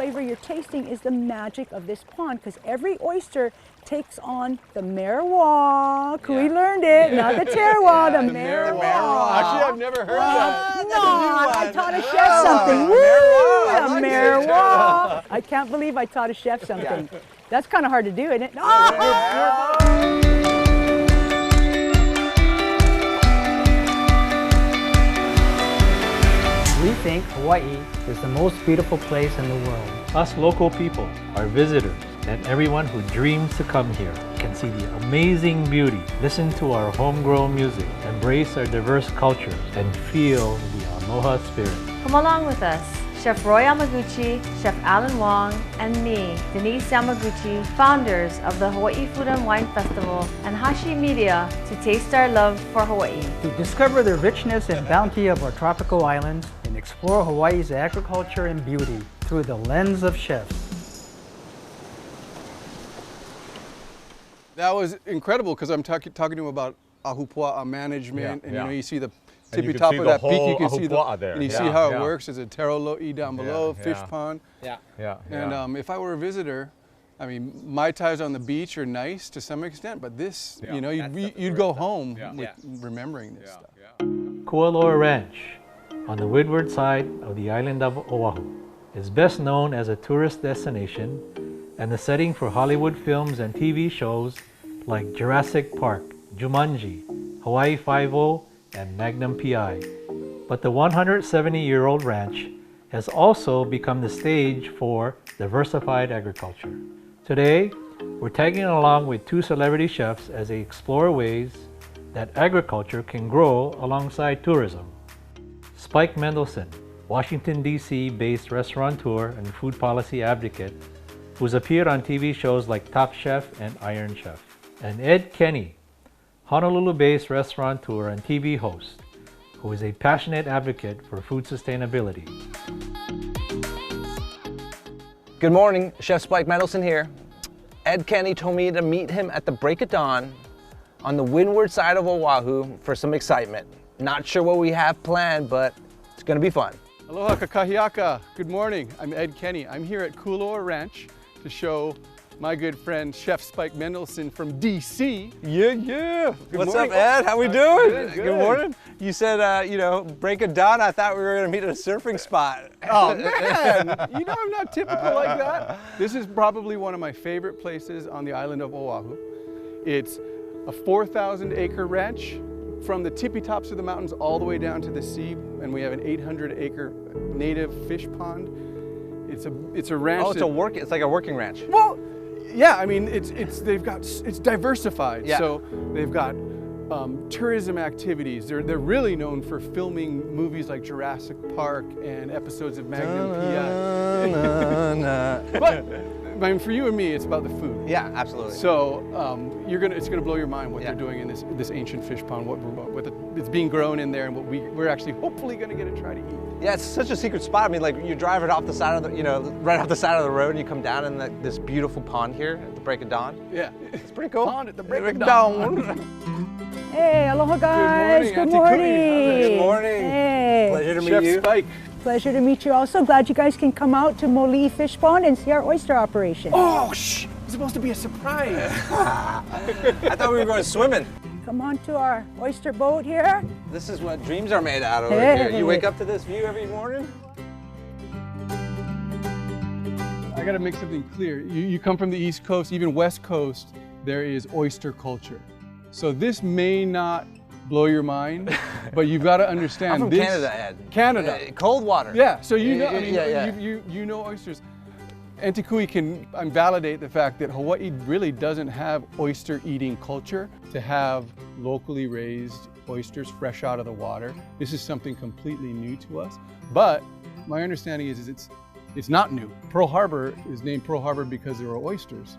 flavor you're tasting is the magic of this pond, because every oyster takes on the merwa. We learned it, not the terroir, the merwa. Actually, I've never heard that. I taught a chef something. Woo! The merwa. I can't believe I taught a chef something. That's kind of hard to do, isn't it? We think Hawaii is the most beautiful place in the world. Us local people, our visitors, and everyone who dreams to come here can see the amazing beauty, listen to our homegrown music, embrace our diverse cultures, and feel the aloha spirit. Come along with us, Chef Roy Yamaguchi, Chef Alan Wong, and me, Denise Yamaguchi, founders of the Hawaii Food and Wine Festival and Hashi Media, to taste our love for Hawaii. To discover the richness and bounty of our tropical islands and explore Hawaii's agriculture and beauty through the lens of chefs. That was incredible, because I'm talking to him about ahupua'a management, and you know, you see the tippy top of that peak, you can see and you see how it works. There's a tero lo'i down below, fish pond. And if I were a visitor, I mean, Mai Tais on the beach are nice to some extent, but this, you know, you'd go home with remembering this stuff. Kualoa Ranch, on the windward side of the island of Oahu, is best known as a tourist destination and the setting for Hollywood films and TV shows like Jurassic Park, Jumanji, Hawaii Five-0, and Magnum P.I. But the 170-year-old ranch has also become the stage for diversified agriculture. Today, we're tagging along with two celebrity chefs as they explore ways that agriculture can grow alongside tourism. Spike Mendelsohn, Washington, D.C. based restaurateur and food policy advocate who's appeared on TV shows like Top Chef and Iron Chef. And Ed Kenny, Honolulu-based restaurateur and TV host, who is a passionate advocate for food sustainability. Good morning, Chef Spike Mendelsohn here. Ed Kenny told me to meet him at the break of dawn on the windward side of Oahu for some excitement. Not sure what we have planned, but it's gonna be fun. Aloha kakahiaka, good morning. I'm Ed Kenny. I'm here at Kualoa Ranch to show my good friend Chef Spike Mendelsohn from DC. What's up, Ed? How we doing? Good morning. You said, you know, break of dawn. I thought we were gonna meet at a surfing spot. Oh man, you know I'm not typical like that. This is probably one of my favorite places on the island of Oahu. It's a 4,000-acre ranch from the tippy tops of the mountains all the way down to the sea, and we have an 800-acre native fish pond. It's a ranch. Oh, it's like a working ranch. Well, yeah, I mean, it's diversified. Yeah. So they've got tourism activities. They're really known for filming movies like Jurassic Park and episodes of Magnum P.I. But I mean, for you and me, it's about the food. Yeah, absolutely. So it's gonna blow your mind what they're doing in this ancient fish pond. It's being grown in there, and what we're actually hopefully gonna get to try to eat. Yeah, it's such a secret spot. I mean, like, you drive it off the side of the, you know, right off the side of the road, and you come down in this beautiful pond here at the break of dawn. Yeah, it's pretty cool. Pond at the break of dawn. Hey, aloha guys. Good morning. Good morning. Hey. Pleasure to meet Chef you. Spike. Pleasure to meet you also. Glad you guys can come out to Moli'i Fish Pond and see our oyster operation. Oh, shh! It's supposed to be a surprise. I thought we were going swimming. Come on to our oyster boat here. This is what dreams are made out of Hey. here. You wake up to this view every morning? I gotta make something clear. You come from the East Coast, even West Coast, there is oyster culture. So this may not blow your mind, but you've got to understand. I'm from Canada, Ed. Canada. Cold water. Yeah, so you know, I mean, yeah. you know oysters. Antikui can validate the fact that Hawaii really doesn't have oyster eating culture. To have locally raised oysters fresh out of the water, this is something completely new to us. But my understanding is it's not new. Pearl Harbor is named Pearl Harbor because there were oysters.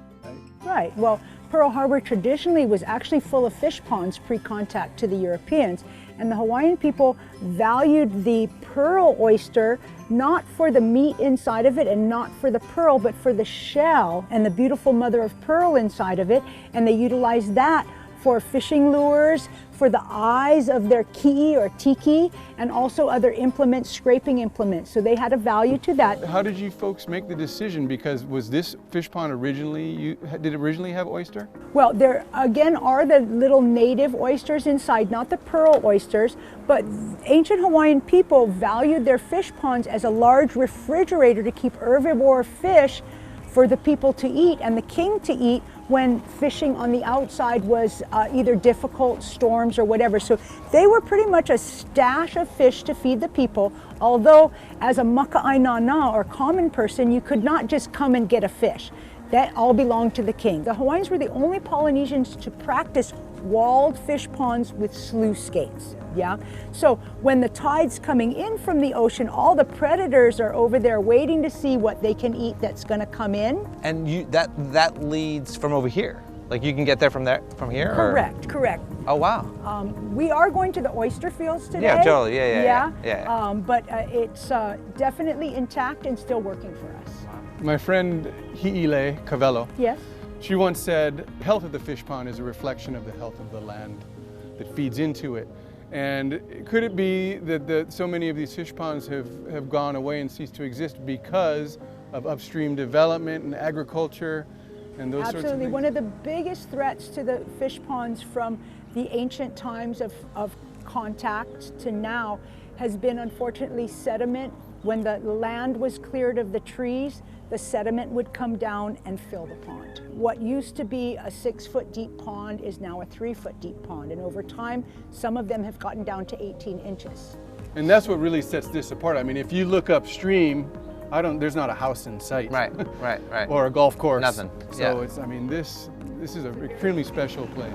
Right. Well, Pearl Harbor traditionally was actually full of fish ponds pre-contact to the Europeans, and the Hawaiian people valued the pearl oyster not for the meat inside of it and not for the pearl, but for the shell and the beautiful mother of pearl inside of it, and they utilized that for fishing lures, for the eyes of their ki'i or tiki, and also other implements, scraping implements. So they had a value to that. How did you folks make the decision? Because was this fish pond originally, did it originally have oyster? Well, there again are the little native oysters inside, not the pearl oysters, but ancient Hawaiian people valued their fish ponds as a large refrigerator to keep herbivore fish for the people to eat and the king to eat when fishing on the outside was either difficult, storms or whatever. So they were pretty much a stash of fish to feed the people, although as a maka'ainana or common person, you could not just come and get a fish. That all belonged to the king. The Hawaiians were the only Polynesians to practice walled fish ponds with sluice gates. Yeah. So when the tide's coming in from the ocean, all the predators are over there waiting to see what they can eat that's going to come in. And that leads from over here. Like you can get there from here? Correct, correct. Oh wow. We are going to the oyster fields today. Yeah, totally. Yeah. But it's definitely intact and still working for us. My friend Hi'ile Cavello, yes, she once said, the health of the fish pond is a reflection of the health of the land that feeds into it. And could it be that so many of these fish ponds have gone away and ceased to exist because of upstream development and agriculture and those sorts of things? Absolutely. One of the biggest threats to the fish ponds from the ancient times of contact to now has been, unfortunately, sediment. When the land was cleared of the trees, the sediment would come down and fill the pond. What used to be a 6-foot deep pond is now a 3-foot deep pond. And over time, some of them have gotten down to 18 inches. And that's what really sets this apart. I mean, if you look upstream, there's not a house in sight. Right. Or a golf course. Nothing. So it's, I mean, this is an extremely special place.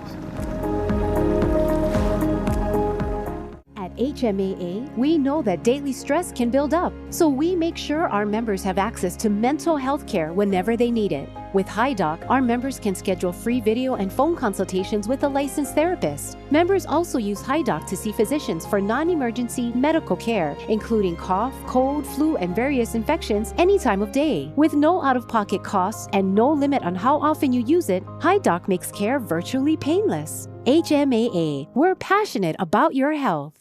At HMAA, we know that daily stress can build up, so we make sure our members have access to mental health care whenever they need it. With HiDoc, our members can schedule free video and phone consultations with a licensed therapist. Members also use HiDoc to see physicians for non-emergency medical care, including cough, cold, flu, and various infections any time of day. With no out-of-pocket costs and no limit on how often you use it, HiDoc makes care virtually painless. HMAA, we're passionate about your health.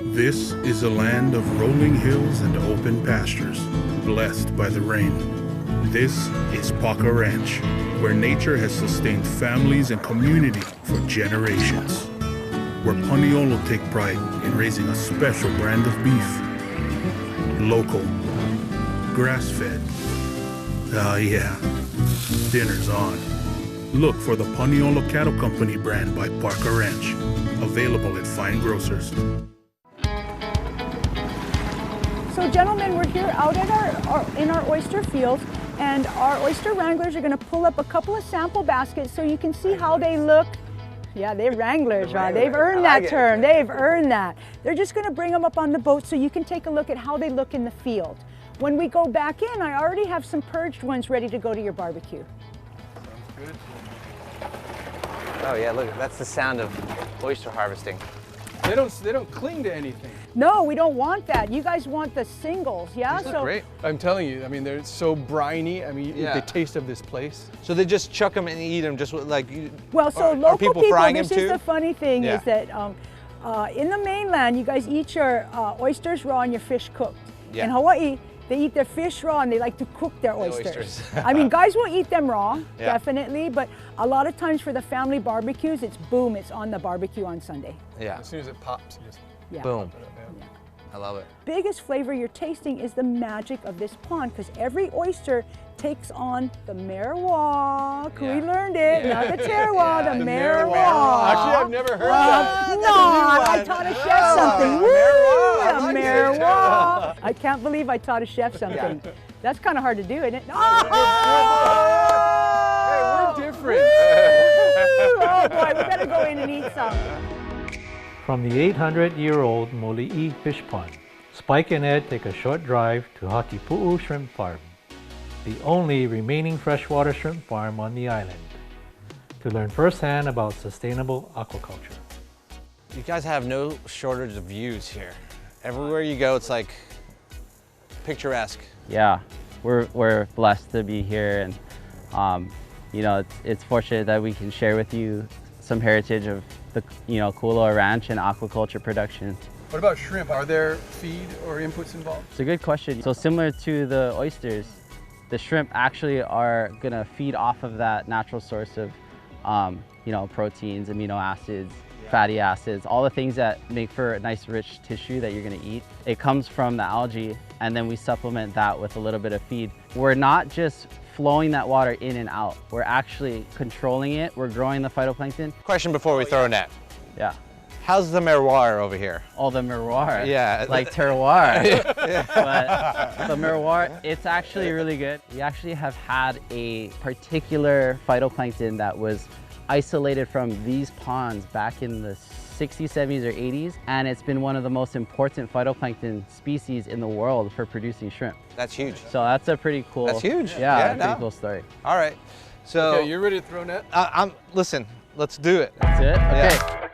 This is a land of rolling hills and open pastures, blessed by the rain. This is Paca Ranch, where nature has sustained families and community for generations. Where Paniolo take pride in raising a special brand of beef. Local, grass-fed. Ah yeah, dinner's on. Look for the Paniolo Cattle Company brand by Paca Ranch, available at fine grocers. So gentlemen, we're here out at in our oyster field, and our oyster wranglers are going to pull up a couple of sample baskets so you can see how they look. Yeah, they're wranglers, right? They've earned that term. They've earned that. They're just going to bring them up on the boat so you can take a look at how they look in the field. When we go back in, I already have some purged ones ready to go to your barbecue. Sounds good. Oh yeah, look, that's the sound of oyster harvesting. They don't cling to anything. No, we don't want that. You guys want the singles, yeah? These look great. I'm telling you, I mean, they're so briny. I mean, the taste of this place. So they just chuck them and eat them, just like. Well, so local people, this is the funny thing is that in the mainland, you guys eat your oysters raw and your fish cooked. Yeah. In Hawaii, they eat their fish raw and they like to cook their oysters. I mean, guys will eat them raw, definitely, but a lot of times for the family barbecues, it's boom, it's on the barbecue on Sunday. Yeah. As soon as it pops, you just boom. Yeah. I love it. Biggest flavor you're tasting is the magic of this pond, because every oyster takes on the merwa. We learned it, not the terroir, the merwa. Actually, I've never heard that. No, I taught a chef something. Woo, the merwa. I can't believe I taught a chef something. That's kind of hard to do, isn't it? Hey, we're different. Oh boy, we better go in and eat some. From the 800-year-old Moli'i Fish Pond, Spike and Ed take a short drive to Hakipu'u Shrimp Farm, the only remaining freshwater shrimp farm on the island, to learn firsthand about sustainable aquaculture. You guys have no shortage of views here. Everywhere you go, it's like picturesque. Yeah, we're blessed to be here, and you know, it's fortunate that we can share with you some heritage of the Kualoa Ranch and aquaculture production. What about shrimp? Are there feed or inputs involved? It's a good question. So similar to the oysters, the shrimp actually are gonna feed off of that natural source of proteins, amino acids, fatty acids, all the things that make for a nice rich tissue that you're gonna eat. It comes from the algae, and then we supplement that with a little bit of feed. We're not just flowing that water in and out. We're actually controlling it. We're growing the phytoplankton. Question before we throw a net. Yeah. How's the miroir over here? Oh, the miroir. Yeah. Like terroir. But the miroir, it's actually really good. We actually have had a particular phytoplankton that was isolated from these ponds back in the 60s, 70s, or 80s, and it's been one of the most important phytoplankton species in the world for producing shrimp. That's huge. So that's a pretty cool. That's huge. Yeah, pretty cool story. All right. So. Okay, you're ready to throw net? Listen, let's do it. That's it? Okay. Yeah.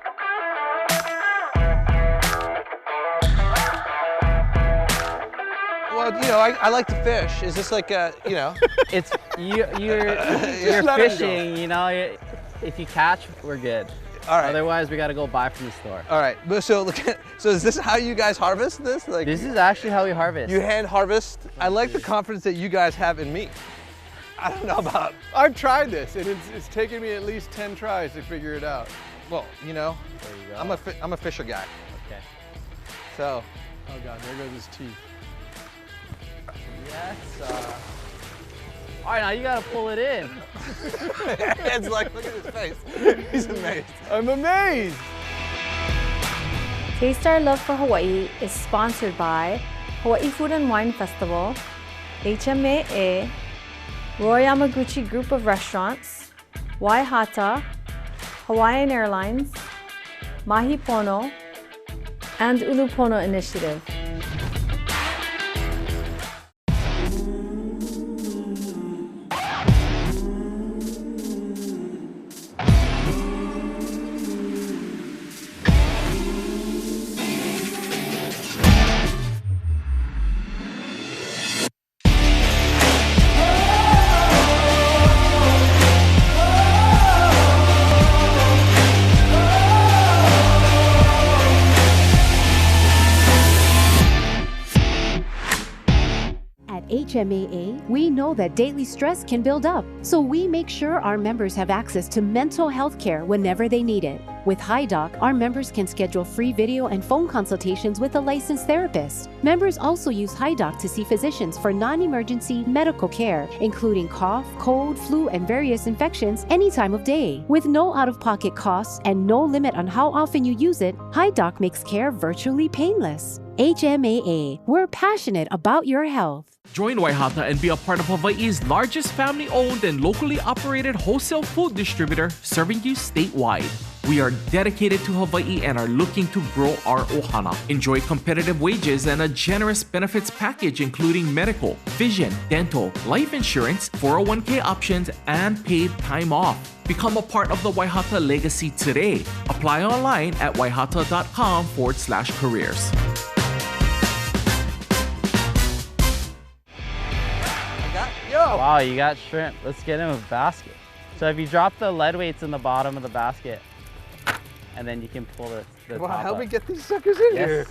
Well, I like to fish. Is this like a, It's, you're fishing, if you catch, we're good. All right. Otherwise, we gotta go buy from the store. All right, but so is this how you guys harvest this? Like, this is actually how we harvest. You hand harvest? I like the confidence that you guys have in me. I don't know about. I've tried this, and it's taken me at least 10 tries to figure it out. Well, there you go. I'm a fisher guy. Okay. So. Oh God, there goes his teeth. Yes. All right, now you gotta pull it in. Ed's like, look at his face. He's amazed. I'm amazed. Taste Our Love for Hawaii is sponsored by Hawaii Food and Wine Festival, HMAA, Roy Yamaguchi Group of Restaurants, Waihata, Hawaiian Airlines, Mahi Pono, and Ulupono Initiative. HMAA, we know that daily stress can build up, so we make sure our members have access to mental health care whenever they need it. With HiDoc, our members can schedule free video and phone consultations with a licensed therapist. Members also use HiDoc to see physicians for non-emergency medical care, including cough, cold, flu, and various infections any time of day. With no out-of-pocket costs and no limit on how often you use it, HiDoc makes care virtually painless. HMAA, we're passionate about your health. Join Waihata and be a part of Hawaii's largest family-owned and locally operated wholesale food distributor serving you statewide. We are dedicated to Hawaii and are looking to grow our ohana. Enjoy competitive wages and a generous benefits package including medical, vision, dental, life insurance, 401k options, and paid time off. Become a part of the Waihata legacy today. Apply online at waihata.com/careers. Wow, you got shrimp. Let's get him a basket. So if you drop the lead weights in the bottom of the basket, and then you can pull the top up. Help me get these suckers in here.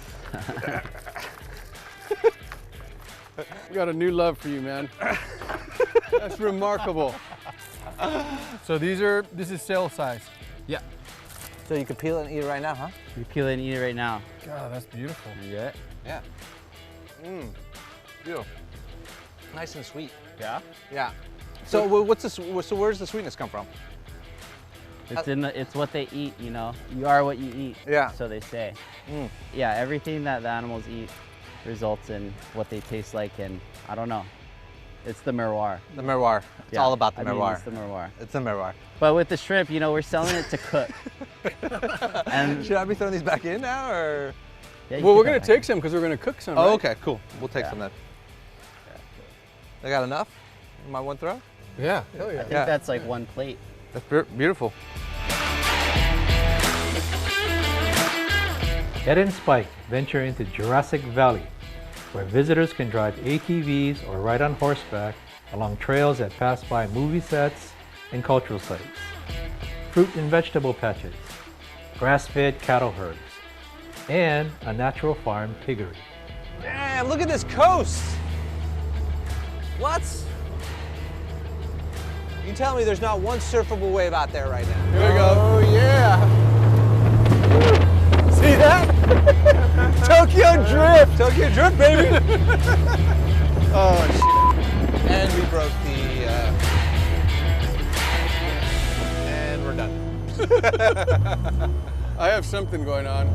We got a new love for you, man. That's remarkable. So this is sale size. Yeah. So you can peel it and eat it right now, huh? You peel it and eat it right now. God, that's beautiful. Yeah. Yeah. Beautiful. Nice and sweet. Yeah? Yeah. So what's this? So where's the sweetness come from? It's it's what they eat, you know. You are what you eat. Yeah. So they say. Yeah, everything that the animals eat results in what they taste like, and I don't know. It's the miroir. The miroir. It's all about the miroir. It's the miroir. It's the miroir. But with the shrimp, you know, we're selling it to cook. And should I be throwing these back in now, or? Yeah, well, we're going to take some because we're going to cook some. Oh, right? okay, cool. We'll take some then. I got enough? My one throw? Yeah. Oh, yeah. I think that's like one plate. That's beautiful. Ed and Spike venture into Jurassic Valley, where visitors can drive ATVs or ride on horseback along trails that pass by movie sets and cultural sites, fruit and vegetable patches, grass-fed cattle herds, and a natural farm piggery. Damn, look at this coast! What? You tell me there's not one surfable wave out there right now. Here we go. Oh, yeah. See that? Tokyo Drift. Tokyo Drift, baby. Oh, shit. And we broke the, and we're done. I have something going on.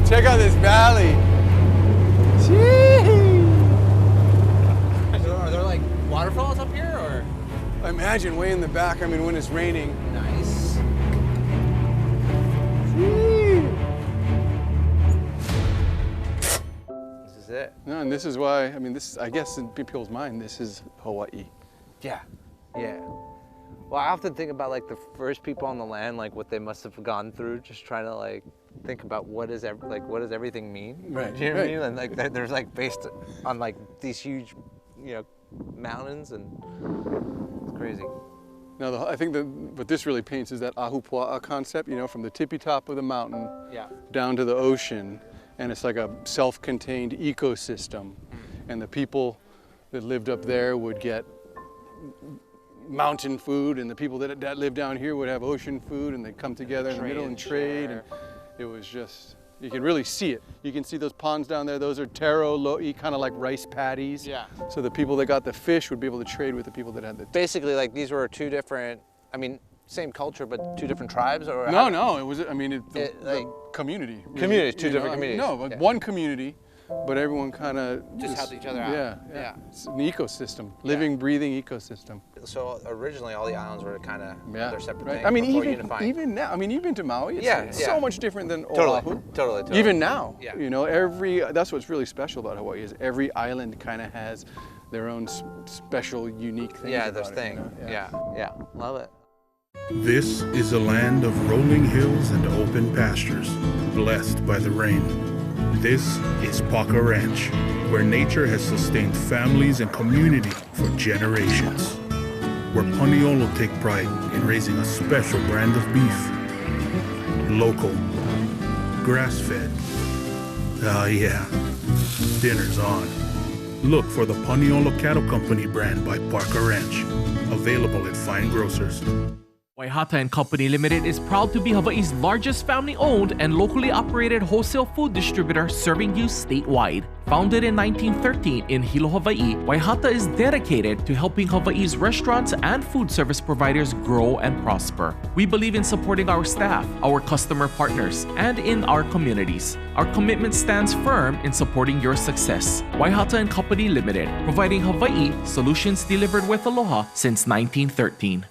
Check out this valley. Are there like waterfalls up here, or? I imagine way in the back, I mean, when it's raining. Nice. This is it. No, and this is why, I mean, this is, I guess in people's mind, this is Hawaii. Yeah, yeah. Well, I often think about like the first people on the land, like what they must have gone through, just trying to like think about what does everything mean? Right. Do you know what I mean? And like there's like based on like these huge, you know, mountains, and it's crazy. Now, I think that what this really paints is that ahupua'a concept, you know, from the tippy top of the mountain down to the ocean, and it's like a self-contained ecosystem, and the people that lived up there would get mountain food, and the people that live down here would have ocean food, and they'd come together in the middle and trade, and it was just, you can really see it. You can see those ponds down there, those are taro lo'i, kind of like rice paddies. Yeah. So the people that got the fish would be able to trade with the people that had the... Basically, like these were two different, I mean, same culture, but two different tribes, or? No, it was, I mean, the community. Really, communities, two different communities. No, but one community, but everyone kind of just helped each other out. Yeah. It's an ecosystem, living, breathing ecosystem. So originally, all the islands were kind of their separate things. I mean, unifying. even now, I mean, you've been to Maui. It's so much different than Oahu. Totally. Even now, you know, that's what's really special about Hawaii is every island kind of has their own special, unique things. Yeah, there's things. Yeah, love it. This is a land of rolling hills and open pastures, blessed by the rain. This is Paca Ranch, where nature has sustained families and community for generations. Where Paniolo take pride in raising a special brand of beef. Local. Grass-fed. Ah, yeah. Dinner's on. Look for the Paniolo Cattle Company brand by Paca Ranch. Available at fine grocers. Waihata & Company Limited is proud to be Hawaii's largest family-owned and locally operated wholesale food distributor serving you statewide. Founded in 1913 in Hilo, Hawaii, Waihata is dedicated to helping Hawaii's restaurants and food service providers grow and prosper. We believe in supporting our staff, our customer partners, and in our communities. Our commitment stands firm in supporting your success. Waihata & Company Limited, providing Hawaii solutions delivered with aloha since 1913.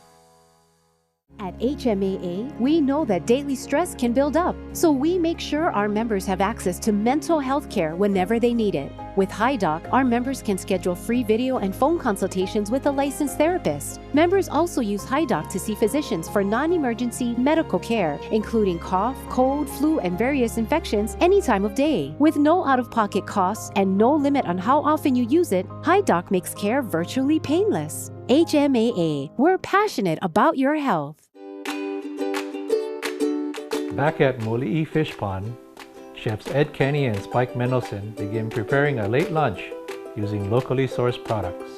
At HMAA, we know that daily stress can build up, so we make sure our members have access to mental health care whenever they need it. With HiDoc, our members can schedule free video and phone consultations with a licensed therapist. Members also use HiDoc to see physicians for non-emergency medical care, including cough, cold, flu, and various infections any time of day. With no out-of-pocket costs and no limit on how often you use it, HiDoc makes care virtually painless. HMAA, we're passionate about your health. Back at Moli'i Fish Pond, chefs Ed Kenny and Spike Mendelson begin preparing a late lunch using locally sourced products.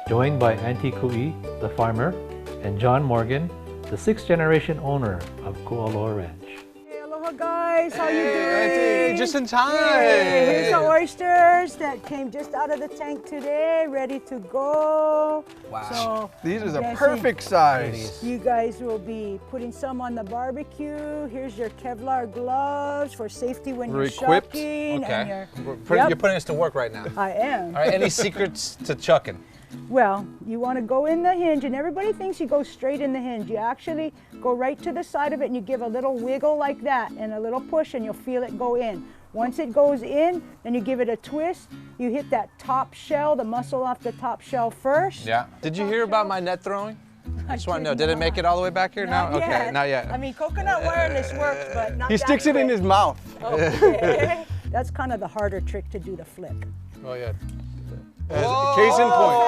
Joined by Auntie Kui, the farmer, and John Morgan, the 6th generation owner of Kualoa Ranch. Hey, aloha guys, how you doing? Auntie, just in time. Here's the oysters that came just out of the tank today, ready to go. Wow. So, these are the perfect size. You guys will be putting some on the barbecue. Here's your Kevlar gloves for safety when you're shucking. Okay. And you're putting us to work right now. I am. All right, any secrets to chucking? Well, you want to go in the hinge, and everybody thinks you go straight in the hinge. You actually go right to the side of it and you give a little wiggle like that and a little push and you'll feel it go in. Once it goes in, then you give it a twist. You hit that top shell, the muscle off the top shell first. Yeah. Did you hear about my net throwing? I just want to know, did it make it all the way back here? Not no? yet. Okay, not yet. I mean, coconut wireless works, but not He sticks it in his mouth. Okay. That's kind of the harder trick to do the flip. Oh, yeah. Case in point.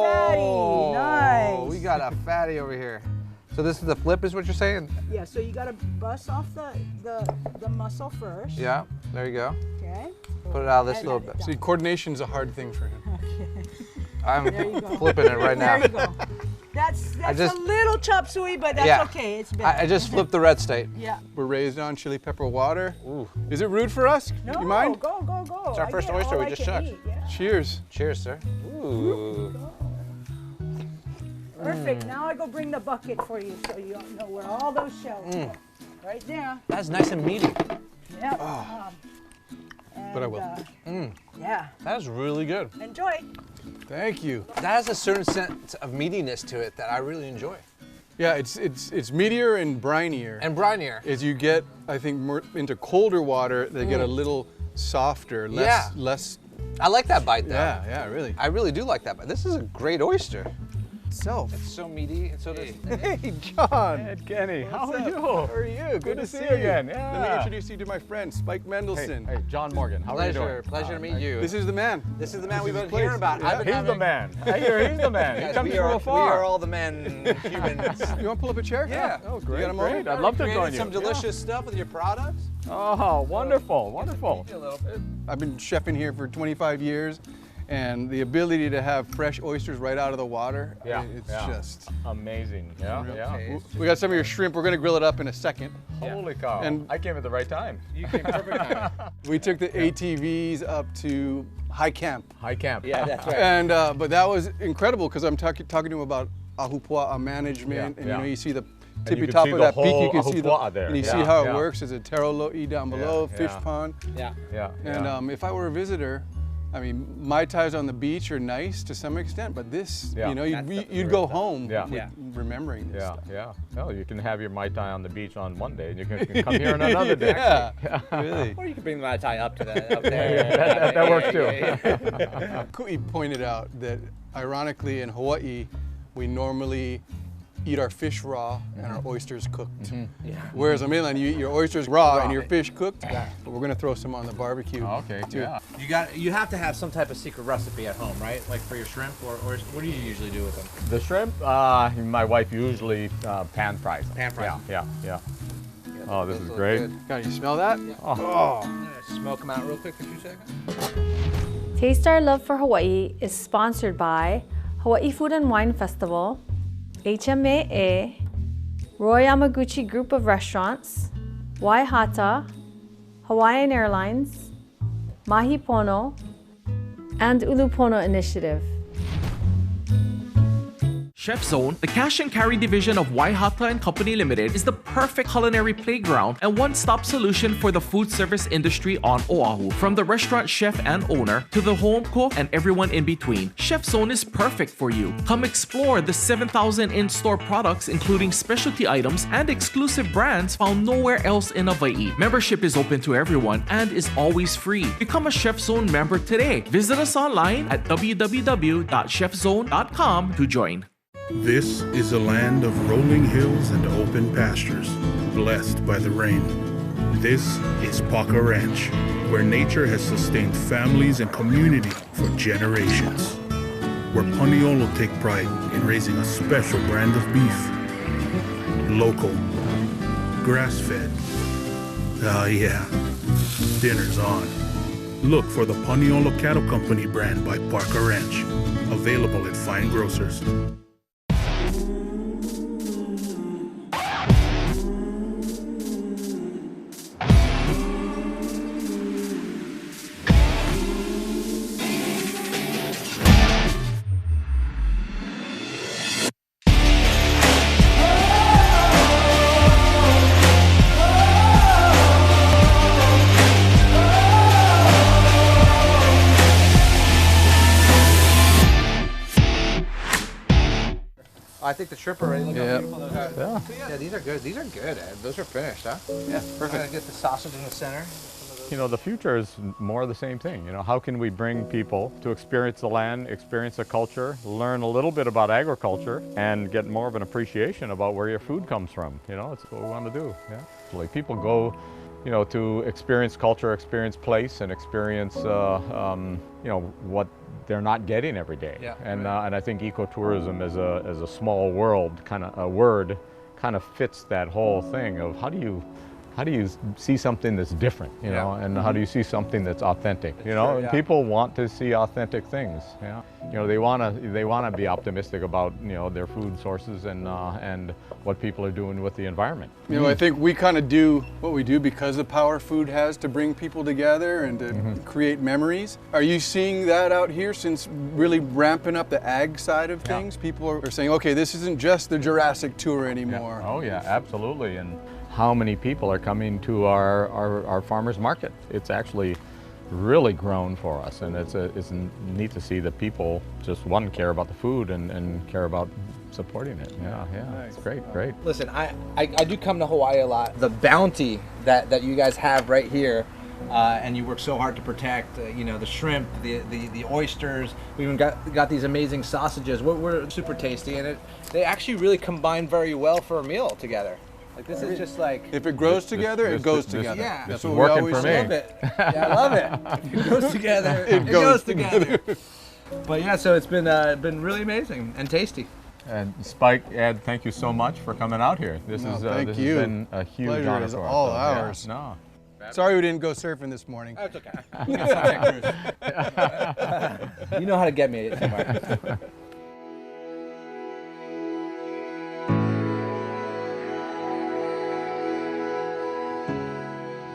Fatty, nice. We got a fatty over here. So this is the flip is what you're saying? Yeah, so you got to bust off the muscle first. Yeah, there you go. Okay. Put it out this little bit. See, coordination's a hard thing for him. Okay. I'm flipping it right now. There you go. That's a little chop suey, but that's okay. It's better. I just flipped the red state. Yeah. We're raised on chili pepper water. Ooh. Is it rude for us? No, you mind? Go. It's our first oyster we just chucked. Yeah. Cheers. Cheers, sir. Ooh. Perfect. Now I go bring the bucket for you so you know where all those shells go. Right there. That's nice and meaty. Yep. Oh. But I will. Yeah. That is really good. Enjoy. Thank you. That has a certain sense of meatiness to it that I really enjoy. Yeah, it's meatier and brinier. And brinier. As you get, I think, more into colder water, they get a little softer, less. I like that bite though. Yeah, really. I really do like that bite. This is a great oyster. Itself. It's so meaty and so does. Hey, John. Ed Kenny, how are you? How are you? Good to see you again. Yeah. Let me introduce you to my friend, Spike Mendelson. Hey, John Morgan. How are you doing? Pleasure to meet you. This is the man. This is the man we've been hearing about. Yeah. He's the man. I hear he's the man. He comes from afar. We are all the men humans. You want to pull up a chair? Yeah. Oh, Great, you got a great. moment? I'd love to join Created you. some delicious stuff with your products. Oh, wonderful, wonderful. A little bit. I've been chefing here for 25 years, and the ability to have fresh oysters right out of the water, it's just amazing. Yeah. We got some of your shrimp. We're going to grill it up in a second. Holy cow. And I came at the right time. You came perfect time. We took the ATVs up to High Camp. High Camp. Yeah, that's right. And but that was incredible because I'm talking to him about ahupua'a management, and you know, you see the tippy top of that peak, you can see there. and you see how it works. There's a taro lo'i down below, fish pond. Yeah. And if I were a visitor, I mean, Mai Tais on the beach are nice to some extent, but this, you know, you'd go home with remembering this stuff. Yeah. No, you can have your Mai Tai on the beach on one day, and you can come here on another day. Really. Or you can bring the Mai Tai up to up there. that works too. Ku'i pointed out that, ironically, in Hawaii, we normally eat our fish raw and our oysters cooked. Whereas on mainland, you eat your oysters raw and your fish cooked. But we're gonna throw some on the barbecue. Okay. too. You have to have some type of secret recipe at home, right? Like for your shrimp, or what do you usually do with them? The shrimp, my wife usually pan fries them. Pan fries them. Yeah. Oh, this is great. God, you smell that? Yeah. Oh. I'm gonna smoke them out real quick for 2 seconds. Taste Our Love for Hawaii is sponsored by Hawaii Food and Wine Festival, HMAA, Roy Yamaguchi Group of Restaurants, Waihata, Hawaiian Airlines, Mahi Pono, and Ulupono Initiative. Chef Zone, the cash and carry division of Waihata and Company Limited, is the perfect culinary playground and one-stop solution for the food service industry on Oahu. From the restaurant chef and owner to the home cook and everyone in between, Chef Zone is perfect for you. Come explore the 7,000 in-store products, including specialty items and exclusive brands found nowhere else in Hawaii. Membership is open to everyone and is always free. Become a Chef Zone member today. Visit us online at www.chefzone.com to join. This is a land of rolling hills and open pastures, blessed by the rain. This is Paca Ranch, where nature has sustained families and community for generations. Where Paniolo take pride in raising a special brand of beef. Local, grass-fed. Ah yeah, dinner's on. Look for the Paniolo Cattle Company brand by Paca Ranch, available at fine grocers. I think the shrimp are ready. Look how beautiful those are. Yeah. Yeah, these are good. These are good, Ed. Those are finished, huh? Yeah, perfect. I'm gonna get the sausage in the center. You know, the future is more of the same thing. You know, how can we bring people to experience the land, experience the culture, learn a little bit about agriculture, and get more of an appreciation about where your food comes from? You know, it's what we want to do. Yeah. Like people go, you know, to experience culture, experience place, and experience, you know, what they're not getting every day. Yeah. And I think ecotourism as a small world kind of a word kind of fits that whole thing of how do you see something that's different, you know, and how do you see something that's authentic, you know? True, yeah. People want to see authentic things, yeah. You know, they want to be optimistic about, you know, their food sources and what people are doing with the environment. You know, I think we kind of do what we do because of the power food has to bring people together and to create memories. Are you seeing that out here since really ramping up the ag side of things? People are saying, okay, this isn't just the Jurassic tour anymore. Yeah. Oh yeah, absolutely. And how many people are coming to our farmers market? It's actually really grown for us, and it's neat to see that people just care about the food and care about supporting it. Yeah, nice. It's great. Listen, I do come to Hawaii a lot. The bounty that you guys have right here, and you work so hard to protect, you know, the shrimp, the oysters. We even got these amazing sausages. We're super tasty, and they actually really combine very well for a meal together. Like this is just like... If it grows together, it goes together. Yeah. This is working for me. Love it. Yeah, I love it. If it goes together, it goes together. But yeah, so it's been really amazing and tasty. And Spike, Ed, thank you so much for coming out here. This has been a huge pleasure honor is for us. all ours. Yeah, no. Sorry we didn't go surfing this morning. That's okay. You know how to get me somewhere.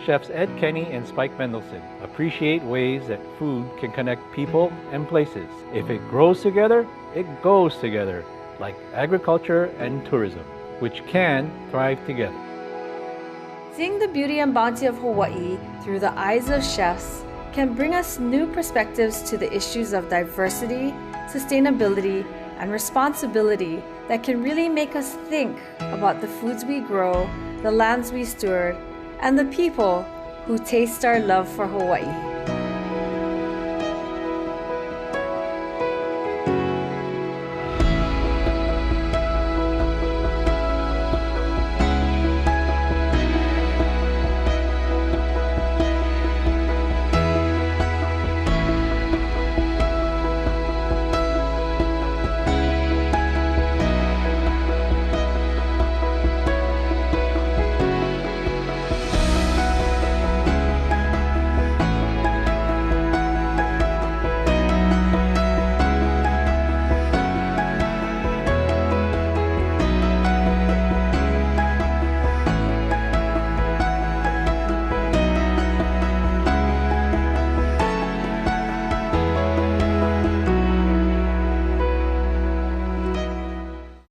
Chefs Ed Kenny and Spike Mendelson appreciate ways that food can connect people and places. If it grows together, it goes together, like agriculture and tourism, which can thrive together. Seeing the beauty and bounty of Hawaii through the eyes of chefs can bring us new perspectives to the issues of diversity, sustainability, and responsibility that can really make us think about the foods we grow, the lands we steward, and the people who taste our love for Hawaii.